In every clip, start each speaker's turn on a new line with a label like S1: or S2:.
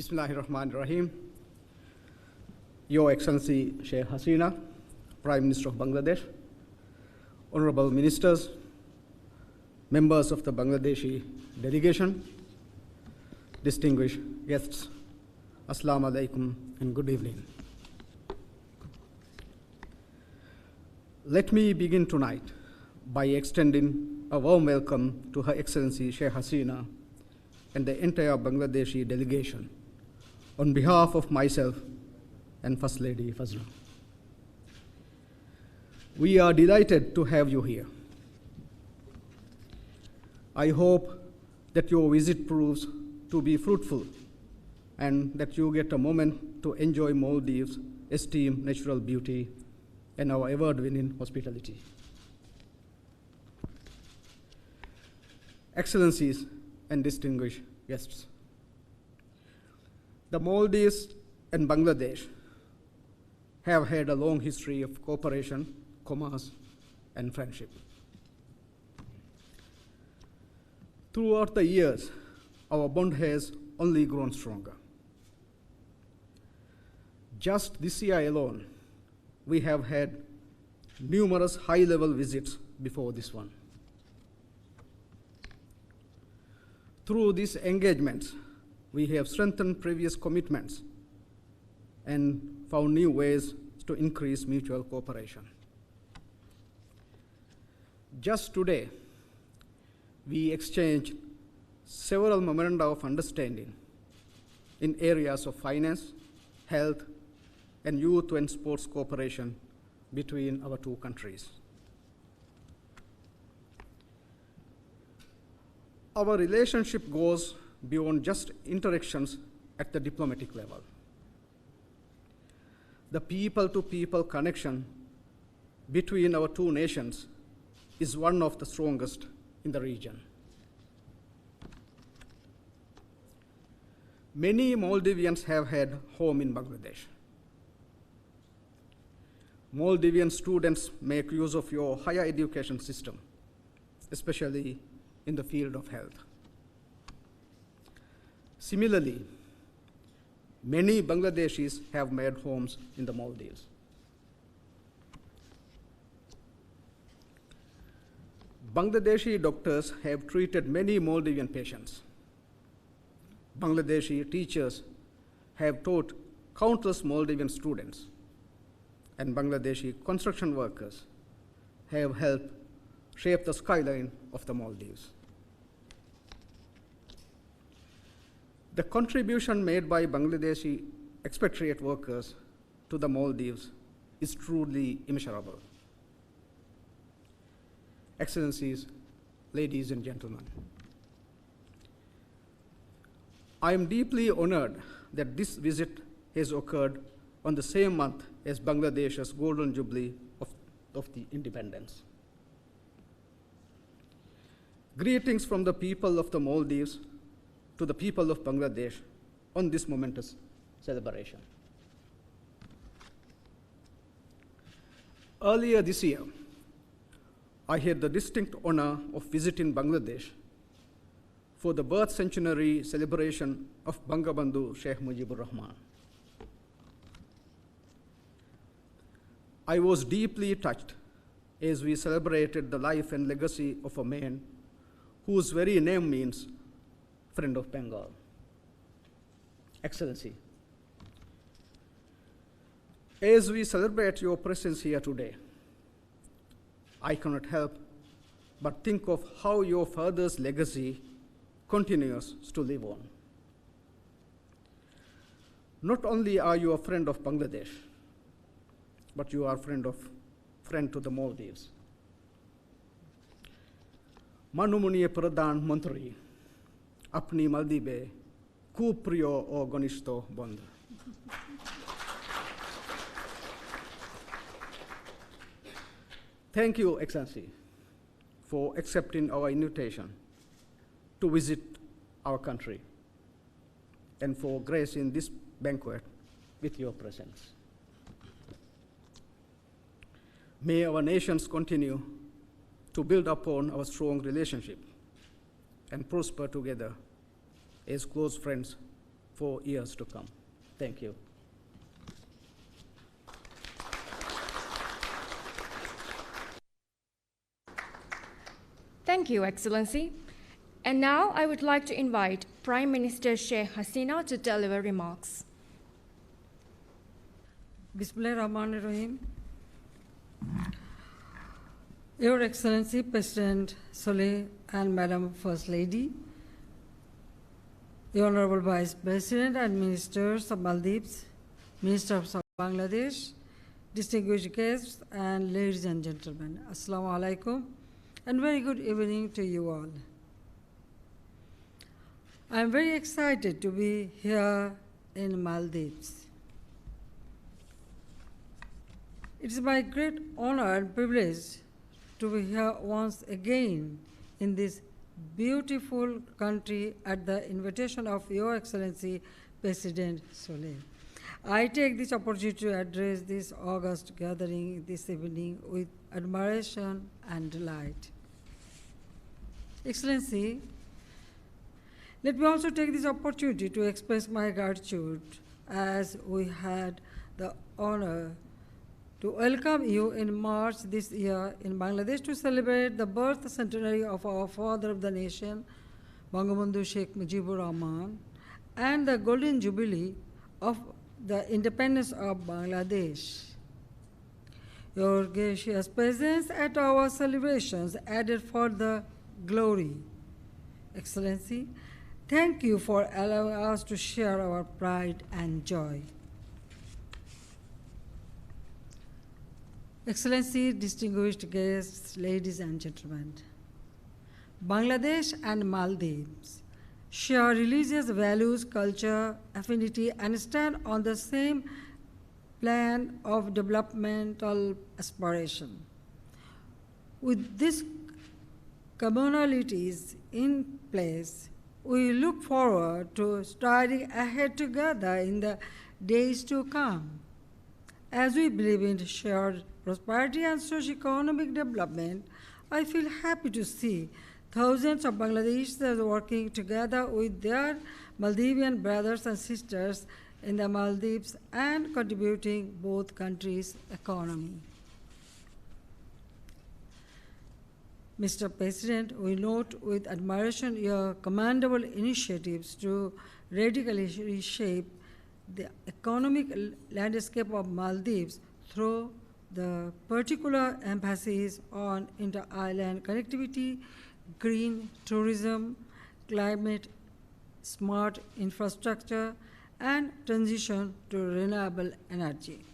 S1: Bismillahirrahmanirrahim. Your Excellency Sheikh Hasina, Prime Minister of Bangladesh, honorable ministers, members of the Bangladeshi delegation, distinguished guests, Assalamu alaikum and good evening. Let me begin tonight by extending a warm welcome to Her Excellency Sheikh Hasina and the entire Bangladeshi delegation on behalf of myself and First Lady Fazla. We are delighted to have you here. I hope that your visit proves to be fruitful and that you get a moment to enjoy Maldives' esteemed natural beauty and our award-winning hospitality. Excellencies and distinguished guests, the Maldives and Bangladesh have had a long history of cooperation, commerce, and friendship. Throughout the years, our bond has only grown stronger. Just this year alone, we have had numerous high-level visits before this one. Through these engagements, we have strengthened previous commitments and found new ways to increase mutual cooperation. Just today, we exchanged several memoranda of understanding in areas of finance, health, and youth and sports cooperation between our two countries. Our relationship goes beyond just interactions at the diplomatic level. The people-to-people connection between our two nations is one of the strongest in the region. Many Maldivians have had home in Bangladesh. Maldivian students make use of your higher education system, especially in the field of health. Similarly, many Bangladeshis have made homes in the Maldives. Bangladeshi doctors have treated many Maldivian patients. Bangladeshi teachers have taught countless Maldivian students, and Bangladeshi construction workers have helped shape the skyline of the Maldives. The contribution made by Bangladeshi expatriate workers to the Maldives is truly immeasurable. Excellencies, ladies and gentlemen, I am deeply honored that this visit has occurred on the same month as Bangladesh's Golden Jubilee of the independence. Greetings from the people of the Maldives to the people of Bangladesh on this momentous celebration. Earlier this year, I had the distinct honor of visiting Bangladesh for the birth centenary celebration of Bangabandhu Sheikh Mujibur Rahman. I was deeply touched as we celebrated the life and legacy of a man whose very name means friend of Bengal. Excellency, as we celebrate your presence here today, I cannot help but think of how your father's legacy continues to live on. Not only are you a friend of Bangladesh, but you are a friend to the Maldives. Manumuniye Pradhan Mantri, apni Maldive, kupriyo o gonishto bond. Thank you, Excellency, for accepting our invitation to visit our country and for gracing this banquet with your presence. May our nations continue to build upon our strong relationship and prosper together as close friends for years to come. Thank you.
S2: Thank you, Excellency. And now I would like to invite Prime Minister Sheikh Hasina to deliver remarks.
S3: Bismillahirrahmanirrahim. Your Excellency President Solih and Madam First Lady, the Honorable Vice President and Ministers of Maldives, Ministers of Bangladesh, distinguished guests, and ladies and gentlemen, Assalamu alaikum, and very good evening to you all. I am very excited to be here in Maldives. It is my great honor and privilege to be here once again in this beautiful country at the invitation of Your Excellency President Solih. I take this opportunity to address this august gathering this evening with admiration and delight. Excellency, let me also take this opportunity to express my gratitude as we had the honor to welcome you in March this year in Bangladesh to celebrate the birth centenary of our father of the nation, Bangabandhu Sheikh Mujibur Rahman, and the golden jubilee of the independence of Bangladesh. Your gracious presence at our celebrations added further glory. Excellency, thank you for allowing us to share our pride and joy. Excellency, distinguished guests, ladies and gentlemen, Bangladesh and Maldives share religious values, culture, affinity, and stand on the same plan of developmental aspiration. With these commonalities in place, we look forward to striding ahead together in the days to come. As we believe in shared prosperity and socio-economic development, I feel happy to see thousands of Bangladeshis working together with their Maldivian brothers and sisters in the Maldives and contributing both countries' economy. Mr. President, we note with admiration your commendable initiatives to radically reshape the economic landscape of Maldives through the particular emphasis on inter-island connectivity, green tourism, climate smart infrastructure, and transition to renewable energy.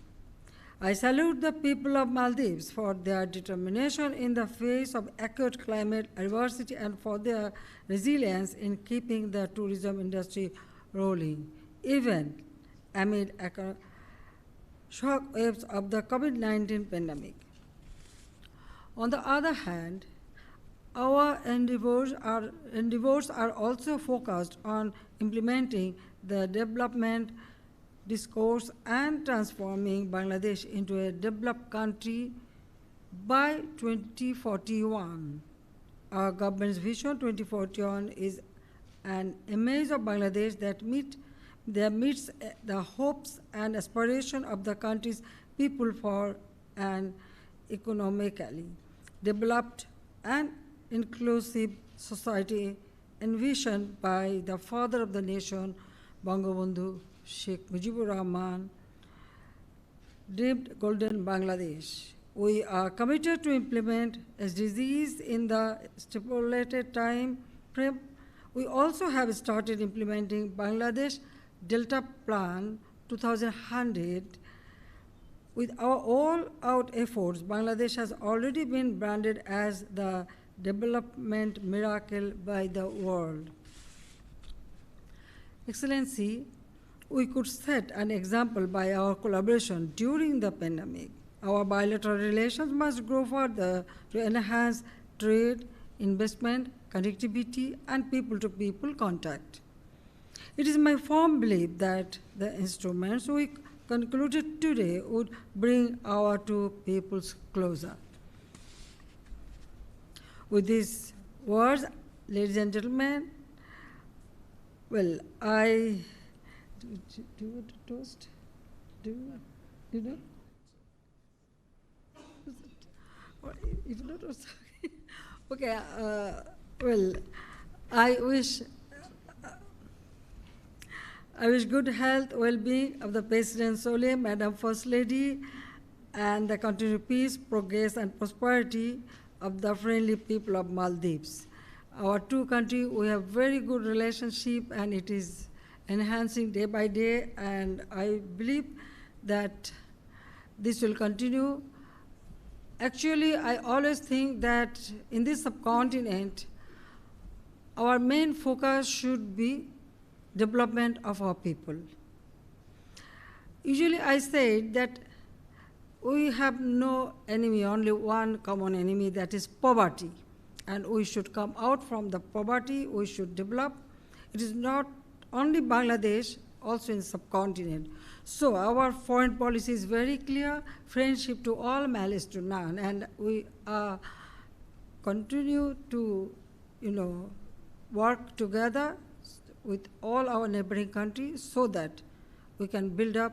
S3: I salute the people of Maldives for their determination in the face of acute climate adversity and for their resilience in keeping the tourism industry rolling, even amid shock waves of the COVID-19 pandemic. On the other hand, our endeavors are also focused on implementing the development discourse and transforming Bangladesh into a developed country by 2041. Our government's vision 2041 is an image of Bangladesh that meets the hopes and aspirations of the country's people for an economically developed and inclusive society envisioned by the father of the nation, Bangabandhu Sheikh Mujibur Rahman, dreamed Golden Bangladesh. We are committed to implement SDGs in the stipulated time frame. We also have started implementing Bangladesh Delta Plan 2100. With our all-out efforts, Bangladesh has already been branded as the development miracle by the world. Excellency, we could set an example by our collaboration during the pandemic. Our bilateral relations must grow further to enhance trade, investment, connectivity, and people-to-people contact. It is my firm belief that the instruments we concluded today would bring our two peoples closer. With these words, ladies and gentlemen, I Do you want to toast? Do you know? Or if not, also okay. Well, I wish good health, well-being of the President Solih, Madam First Lady, and the continued peace, progress, and prosperity of the friendly people of Maldives. Our two countries, we have very good relationship, and it is enhancing day by day, and I believe that this will continue. Actually, I always think that in this subcontinent, our main focus should be development of our people. Usually I say that we have no enemy, only one common enemy, that is poverty. And we should come out from the poverty, we should develop. It is not only Bangladesh, also in subcontinent. So our foreign policy is very clear, friendship to all, malice to none. And we continue to, work together with all our neighboring countries so that we can build up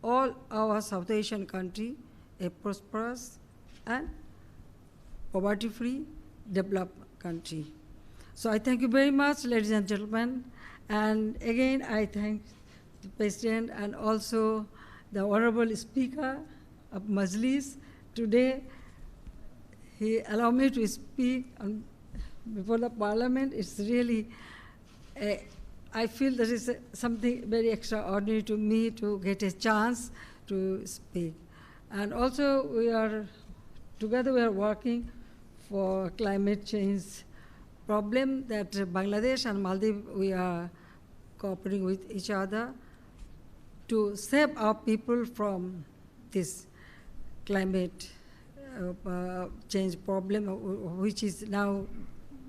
S3: all our South Asian country a prosperous and poverty-free, developed country. So I thank you very much, ladies and gentlemen. And again, I thank the President and also the Honorable Speaker of Majlis. Today, he allowed me to speak before the Parliament. It's really, I feel that is something very extraordinary to me to get a chance to speak. And also, together we are working for climate change problem that Bangladesh and Maldives, we are cooperating with each other to save our people from this climate change problem, which is now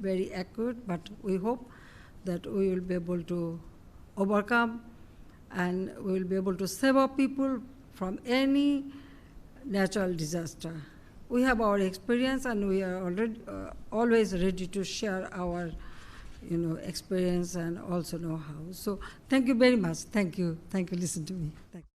S3: very acute, but we hope that we will be able to overcome and we will be able to save our people from any natural disaster. We have our experience and we are already always ready to share our experience and also know-how. So thank you very much. Thank you. Thank you. Listen to me. Thank you.